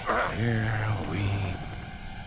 Here we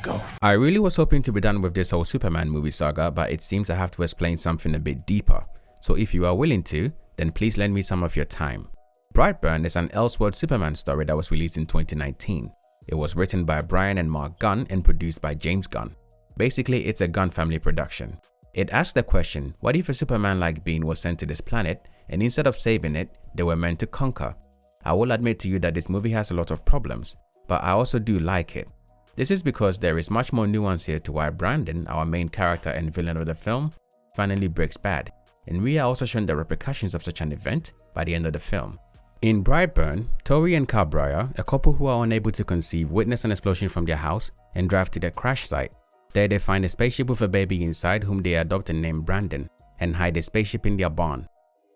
go. I really was hoping to be done with this whole Superman movie saga, but it seems I have to explain something a bit deeper. So if you are willing to, then please lend me some of your time. BrightBurn is an Elseworld Superman story that was released in 2019. It was written by Brian and Mark Gunn and produced by James Gunn. Basically, it's a Gunn family production. It asks the question, what if a Superman-like being was sent to this planet and instead of saving it, they were meant to conquer? I will admit to you that this movie has a lot of problems, but I also do like it. This is because there is much more nuance here to why Brandon, our main character and villain of the film, finally breaks bad, and we are also shown the repercussions of such an event by the end of the film. In BrightBurn, Tori and Cabrera, a couple who are unable to conceive, witness an explosion from their house and drive to the crash site. There they find a spaceship with a baby inside whom they adopt and name Brandon, and hide the spaceship in their barn.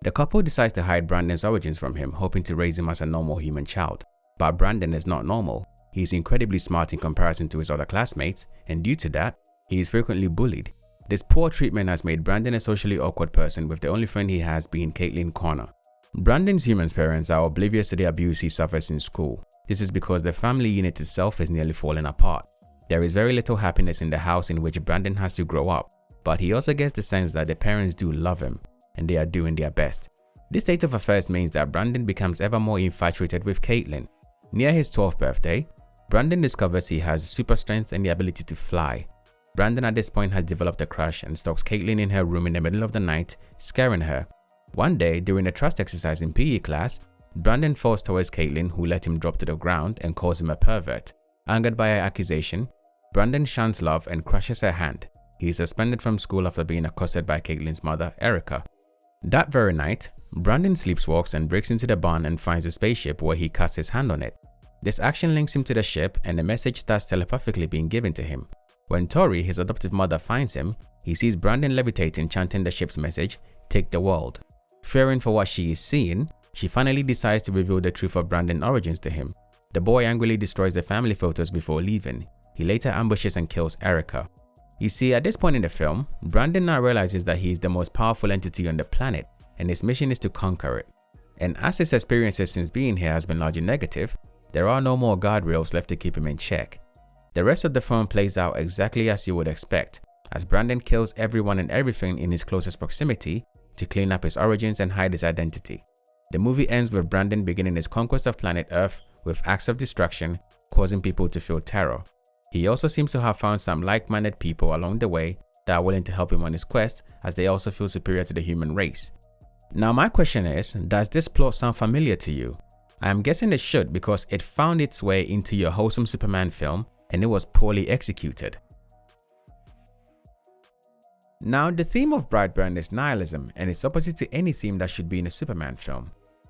The couple decides to hide Brandon's origins from him, hoping to raise him as a normal human child. But Brandon is not normal. He is incredibly smart in comparison to his other classmates, and due to that, he is frequently bullied. This poor treatment has made Brandon a socially awkward person, with the only friend he has being Caitlin Connor. Brandon's human parents are oblivious to the abuse he suffers in school. This is because the family unit itself is nearly falling apart. There is very little happiness in the house in which Brandon has to grow up, but he also gets the sense that the parents do love him, and they are doing their best. This state of affairs means that Brandon becomes ever more infatuated with Caitlin. Near his 12th birthday, Brandon discovers he has super strength and the ability to fly. Brandon at this point has developed a crush and stalks Caitlin in her room in the middle of the night, scaring her. One day, during a trust exercise in PE class, Brandon falls towards Caitlin, who let him drop to the ground and calls him a pervert. Angered by her accusation, Brandon shuns love and crushes her hand. He is suspended from school after being accosted by Caitlin's mother, Erica. That very night, Brandon sleepwalks and breaks into the barn and finds a spaceship where he cuts his hand on it. This action links him to the ship and a message starts telepathically being given to him. When Tori, his adoptive mother, finds him, he sees Brandon levitating, chanting the ship's message, "Take the world." Fearing for what she is seeing, she finally decides to reveal the truth of Brandon's origins to him. The boy angrily destroys the family photos before leaving. He later ambushes and kills Erica. You see, at this point in the film, Brandon now realizes that he is the most powerful entity on the planet, and his mission is to conquer it. And as his experiences since being here has been largely negative, there are no more guardrails left to keep him in check. The rest of the film plays out exactly as you would expect, as Brandon kills everyone and everything in his closest proximity to clean up his origins and hide his identity. The movie ends with Brandon beginning his conquest of planet Earth with acts of destruction, causing people to feel terror. He also seems to have found some like-minded people along the way that are willing to help him on his quest, as they also feel superior to the human race. Now my question is, does this plot sound familiar to you? I am guessing it should, because it found its way into your wholesome Superman film and it was poorly executed. Now, the theme of BrightBurn is nihilism, and it's opposite to any theme that should be in a Superman film.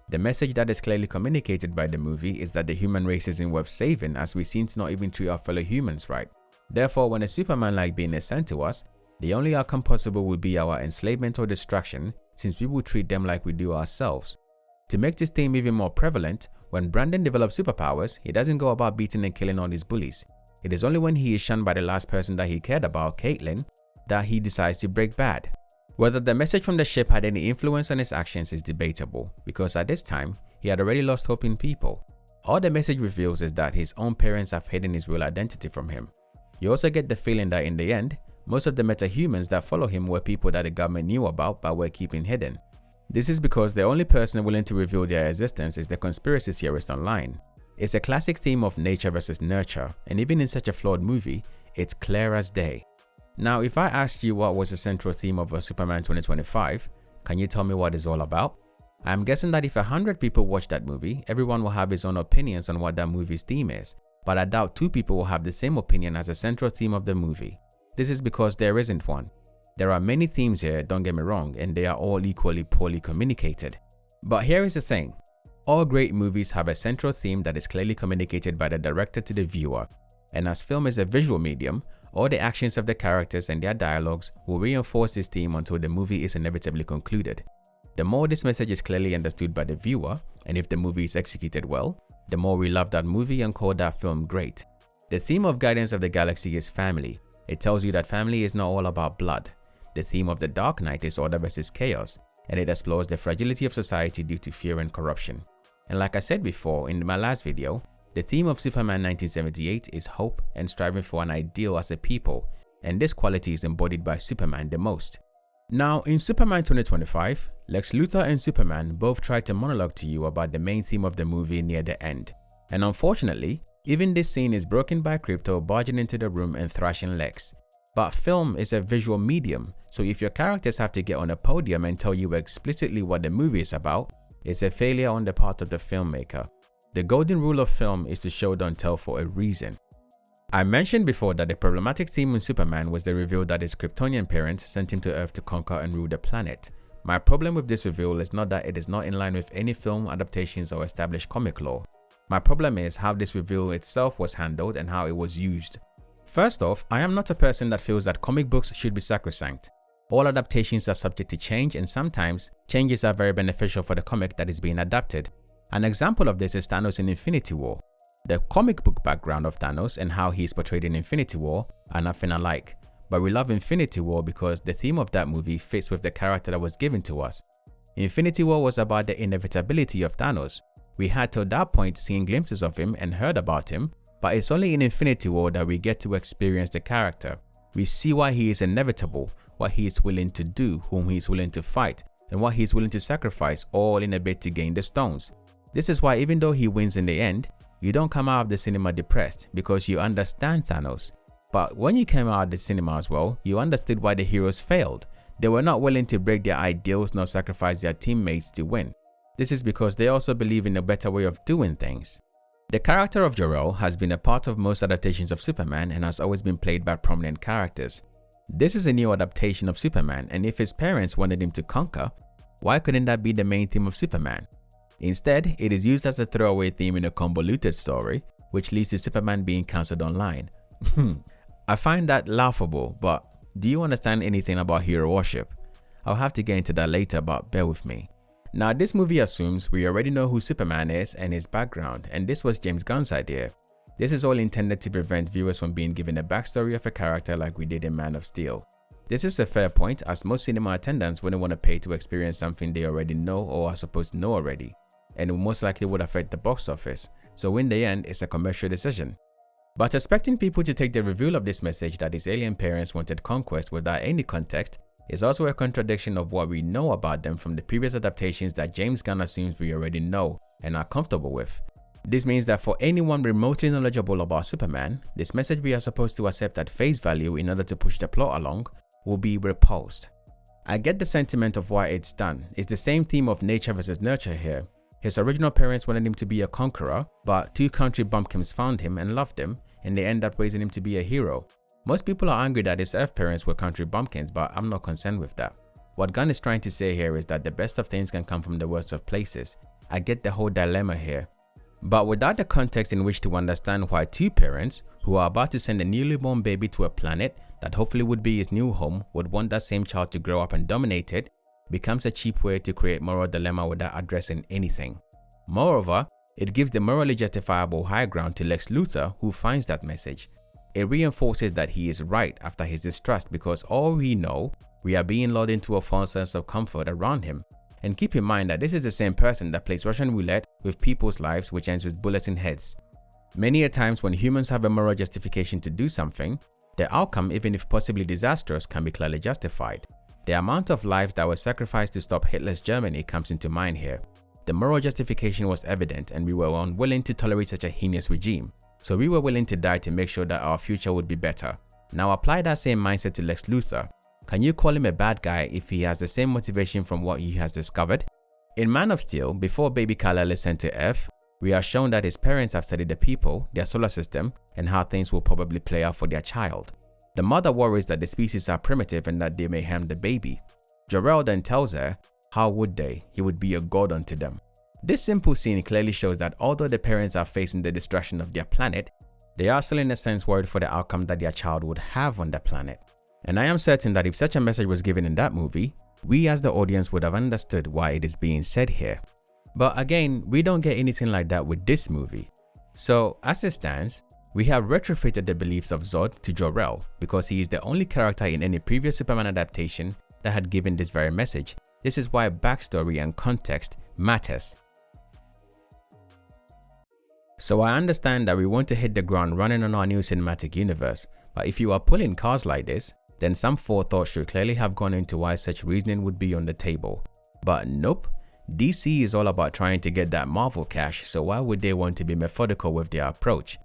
The message that is clearly communicated by the movie is that the human race isn't worth saving, as we seem to not even treat our fellow humans right. Therefore, when a Superman-like being is sent to us, the only outcome possible would be our enslavement or destruction, since we will treat them like we do ourselves. To make this theme even more prevalent, when Brandon develops superpowers, he doesn't go about beating and killing all his bullies. It is only when he is shunned by the last person that he cared about, Caitlin, that he decides to break bad. Whether the message from the ship had any influence on his actions is debatable, because at this time, he had already lost hope in people. All the message reveals is that his own parents have hidden his real identity from him. You also get the feeling that in the end, most of the meta-humans that follow him were people that the government knew about but were keeping hidden. This is because the only person willing to reveal their existence is the conspiracy theorist online. It's a classic theme of nature versus nurture, and even in such a flawed movie, it's clear as day. Now, if I asked you what was the central theme of Superman 2025, can you tell me what it's all about? I'm guessing that if 100 people watch that movie, everyone will have his own opinions on what that movie's theme is, but I doubt 2 people will have the same opinion as the central theme of the movie. This is because there isn't one. There are many themes here, don't get me wrong, and they are all equally poorly communicated. But here is the thing. All great movies have a central theme that is clearly communicated by the director to the viewer, and as film is a visual medium, all the actions of the characters and their dialogues will reinforce this theme until the movie is inevitably concluded. The more this message is clearly understood by the viewer, and if the movie is executed well, the more we love that movie and call that film great. The theme of Guardians of the Galaxy is family. It tells you that family is not all about blood. The theme of The Dark Knight is order versus chaos, and it explores the fragility of society due to fear and corruption. And like I said before in my last video, The theme of Superman 1978 is hope and striving for an ideal as a people, and this quality is embodied by Superman the most. Now, in Superman 2025, Lex Luthor and Superman both try to monologue to you about the main theme of the movie near the end. And unfortunately, even this scene is broken by Crypto barging into the room and thrashing Lex. But film is a visual medium, so if your characters have to get on a podium and tell you explicitly what the movie is about, it's a failure on the part of the filmmaker. The golden rule of film is to show don't tell for a reason. I mentioned before that the problematic theme in Superman was the reveal that his Kryptonian parents sent him to Earth to conquer and rule the planet. My problem with this reveal is not that it is not in line with any film adaptations or established comic lore. My problem is how this reveal itself was handled and how it was used. First off, I am not a person that feels that comic books should be sacrosanct. All adaptations are subject to change, and sometimes changes are very beneficial for the comic that is being adapted. An example of this is Thanos in Infinity War. The comic book background of Thanos and how he is portrayed in Infinity War are nothing alike, but we love Infinity War because the theme of that movie fits with the character that was given to us. Infinity War was about the inevitability of Thanos. We had till that point seen glimpses of him and heard about him, but it's only in Infinity War that we get to experience the character. We see why he is inevitable, what he is willing to do, whom he is willing to fight, and what he is willing to sacrifice, all in a bid to gain the stones. This is why even though he wins in the end, you don't come out of the cinema depressed because you understand Thanos. But when you came out of the cinema as well, you understood why the heroes failed. They were not willing to break their ideals nor sacrifice their teammates to win. This is because they also believe in a better way of doing things. The character of Jor-El has been a part of most adaptations of Superman and has always been played by prominent characters. This is a new adaptation of Superman, and if his parents wanted him to conquer, why couldn't that be the main theme of Superman? Instead, it is used as a throwaway theme in a convoluted story, which leads to Superman being cancelled online. I find that laughable, but do you understand anything about hero worship? I'll have to get into that later, but bear with me. Now, this movie assumes we already know who Superman is and his background, and this was James Gunn's idea. This is all intended to prevent viewers from being given a backstory of a character like we did in Man of Steel. This is a fair point, as most cinema attendants wouldn't want to pay to experience something they already know or are supposed to know already, and it most likely would affect the box office, so in the end, it's a commercial decision. But expecting people to take the reveal of this message that his alien parents wanted conquest without any context is also a contradiction of what we know about them from the previous adaptations that James Gunn assumes we already know and are comfortable with. This means that for anyone remotely knowledgeable about Superman, this message we are supposed to accept at face value in order to push the plot along will be repulsed. I get the sentiment of why it's done. It's the same theme of nature versus nurture here. His original parents wanted him to be a conqueror, but two country bumpkins found him and loved him, and they end up raising him to be a hero. Most people are angry that his Earth parents were country bumpkins, but I'm not concerned with that. What Gunn is trying to say here is that the best of things can come from the worst of places. I get the whole dilemma here. But without the context in which to understand why two parents, who are about to send a newly born baby to a planet that hopefully would be his new home, would want that same child to grow up and dominate it, becomes a cheap way to create moral dilemma without addressing anything. Moreover, it gives the morally justifiable high ground to Lex Luthor, who finds that message. It reinforces that he is right after his distrust because all we know, we are being lulled into a false sense of comfort around him. And keep in mind that this is the same person that plays Russian roulette with people's lives, which ends with bullets in heads. Many a times when humans have a moral justification to do something, the outcome, even if possibly disastrous, can be clearly justified. The amount of lives that were sacrificed to stop Hitler's Germany comes into mind here. The moral justification was evident and we were unwilling to tolerate such a heinous regime. So we were willing to die to make sure that our future would be better. Now apply that same mindset to Lex Luthor. Can you call him a bad guy if he has the same motivation from what he has discovered? In Man of Steel, before baby Kal-El is sent to Earth, we are shown that his parents have studied the people, their solar system, and how things will probably play out for their child. The mother worries that the species are primitive and that they may harm the baby. Jor-El then tells her, how would they? He would be a god unto them. This simple scene clearly shows that although the parents are facing the destruction of their planet, they are still in a sense worried for the outcome that their child would have on the planet. And I am certain that if such a message was given in that movie, we as the audience would have understood why it is being said here. But again, we don't get anything like that with this movie. So as it stands, we have retrofitted the beliefs of Zod to Jor-El because he is the only character in any previous Superman adaptation that had given this very message. This is why backstory and context matters. So I understand that we want to hit the ground running on our new cinematic universe, but if you are pulling cards like this, then some forethought should clearly have gone into why such reasoning would be on the table. But nope, DC is all about trying to get that Marvel cash, so why would they want to be methodical with their approach?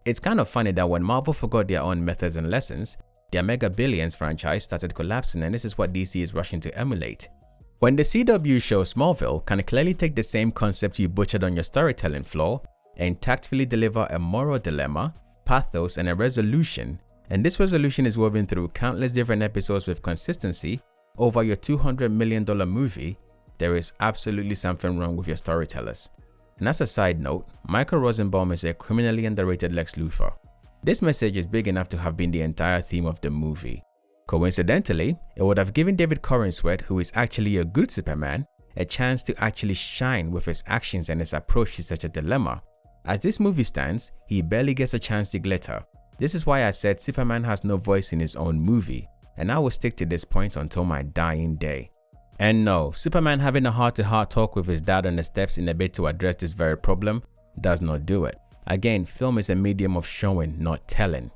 It's kind of funny that when Marvel forgot their own methods and lessons, their Mega Billions franchise started collapsing, and this is what DC is rushing to emulate. When the CW show Smallville can clearly take the same concept you butchered on your storytelling flaw and tactfully deliver a moral dilemma, pathos, and a resolution, and this resolution is woven through countless different episodes with consistency over your $200 million movie, there is absolutely something wrong with your storytellers. And as a side note, Michael Rosenbaum is a criminally underrated Lex Luthor. This message is big enough to have been the entire theme of the movie. Coincidentally, it would have given David Corenswet, who is actually a good Superman, a chance to actually shine with his actions and his approach to such a dilemma. As this movie stands, he barely gets a chance to glitter. This is why I said Superman has no voice in his own movie, and I will stick to this point until my dying day. And no, Superman having a heart-to-heart talk with his dad on the steps in a bid to address this very problem does not do it. Again, film is a medium of showing, not telling.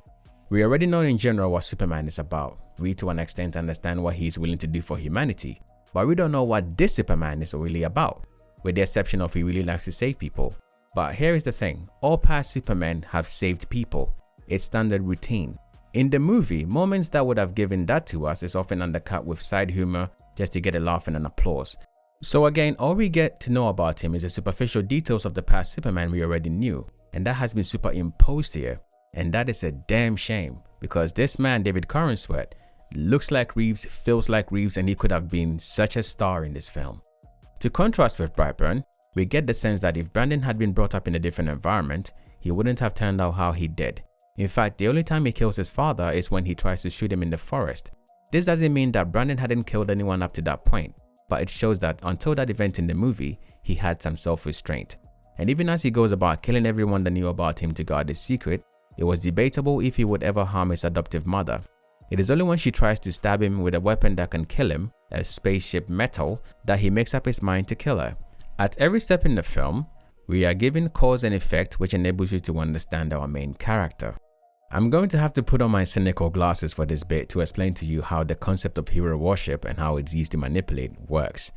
We already know in general what Superman is about. We to an extent understand what he is willing to do for humanity, but we don't know what this Superman is really about, with the exception of he really likes to save people. But here is the thing, all past Supermen have saved people. It's standard routine. In the movie, moments that would have given that to us is often undercut with side humor just to get a laugh and an applause. So again, all we get to know about him is the superficial details of the past Superman we already knew, and that has been superimposed here. And that is a damn shame, because this man, David Corenswet, looks like Reeves, feels like Reeves, and he could have been such a star in this film. To contrast with BrightBurn, we get the sense that if Brandon had been brought up in a different environment, he wouldn't have turned out how he did. In fact, the only time he kills his father is when he tries to shoot him in the forest. This doesn't mean that Brandon hadn't killed anyone up to that point, but it shows that until that event in the movie, he had some self-restraint. And even as he goes about killing everyone that knew about him to guard his secret, it was debatable if he would ever harm his adoptive mother. It is only when she tries to stab him with a weapon that can kill him, a spaceship metal, that he makes up his mind to kill her. At every step in the film, we are given cause and effect, which enables you to understand our main character. I'm going to have to put on my cynical glasses for this bit to explain to you how the concept of hero worship and how it's used to manipulate works.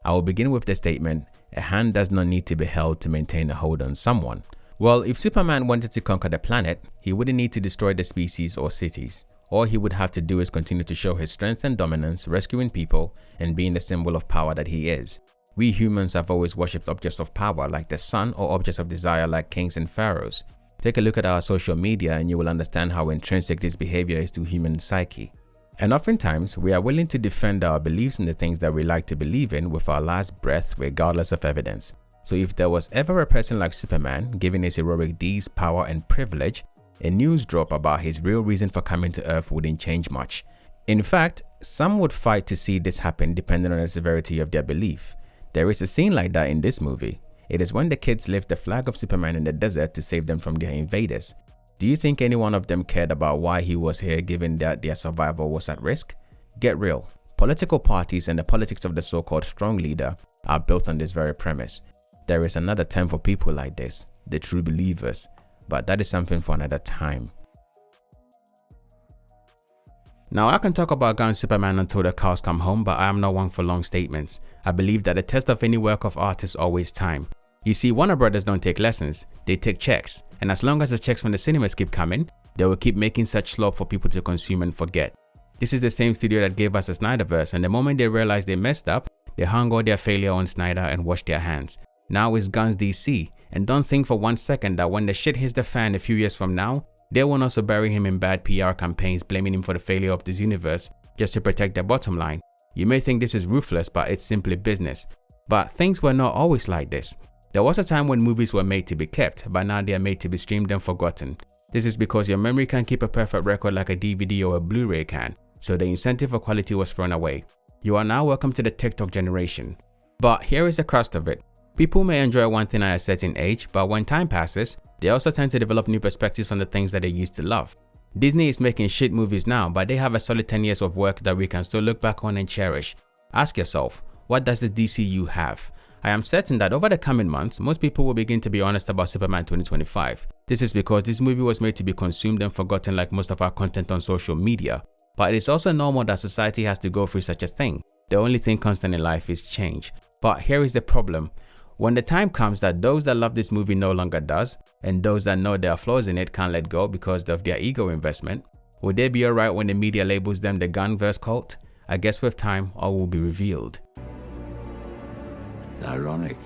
I will begin with the statement, a hand does not need to be held to maintain a hold on someone. Well, if Superman wanted to conquer the planet, he wouldn't need to destroy the species or cities. All he would have to do is continue to show his strength and dominance, rescuing people, and being the symbol of power that he is. We humans have always worshipped objects of power like the sun or objects of desire like kings and pharaohs. Take a look at our social media and you will understand how intrinsic this behavior is to human psyche. And oftentimes, we are willing to defend our beliefs in the things that we like to believe in with our last breath regardless of evidence. So if there was ever a person like Superman, given his heroic deeds, power and privilege, a news drop about his real reason for coming to Earth wouldn't change much. In fact, some would fight to see this happen depending on the severity of their belief. There is a scene like that in this movie. It is when the kids lift the flag of Superman in the desert to save them from their invaders. Do you think any one of them cared about why he was here given that their survival was at risk? Get real. Political parties and the politics of the so-called strong leader are built on this very premise. There is another term for people like this, the true believers, but that is something for another time. Now I can talk about Gunn's Superman until the cows come home, but I am not one for long statements. I believe that the test of any work of art is always time. You see, Warner Brothers don't take lessons, they take checks, and as long as the checks from the cinemas keep coming, they will keep making such slop for people to consume and forget. This is the same studio that gave us the Snyderverse, and the moment they realized they messed up, they hung all their failure on Snyder and washed their hands. Now it's Gunn's DC, and don't think for 1 second that when the shit hits the fan a few years from now, they won't also bury him in bad PR campaigns blaming him for the failure of this universe just to protect their bottom line. You may think this is ruthless, but it's simply business. But things were not always like this. There was a time when movies were made to be kept, but now they are made to be streamed and forgotten. This is because your memory can't keep a perfect record like a DVD or a Blu-ray can, so the incentive for quality was thrown away. You are now welcome to the TikTok generation. But here is the crust of it. People may enjoy one thing at a certain age, but when time passes, they also tend to develop new perspectives on the things that they used to love. Disney is making shit movies now, but they have a solid 10 years of work that we can still look back on and cherish. Ask yourself, what does the DCU have? I am certain that over the coming months, most people will begin to be honest about Superman 2025. This is because this movie was made to be consumed and forgotten like most of our content on social media. But it is also normal that society has to go through such a thing. The only thing constant in life is change. But here is the problem. When the time comes that those that love this movie no longer does, and those that know there are flaws in it can't let go because of their ego investment, would they be alright when the media labels them the Gunverse cult? I guess with time, all will be revealed. Ironic.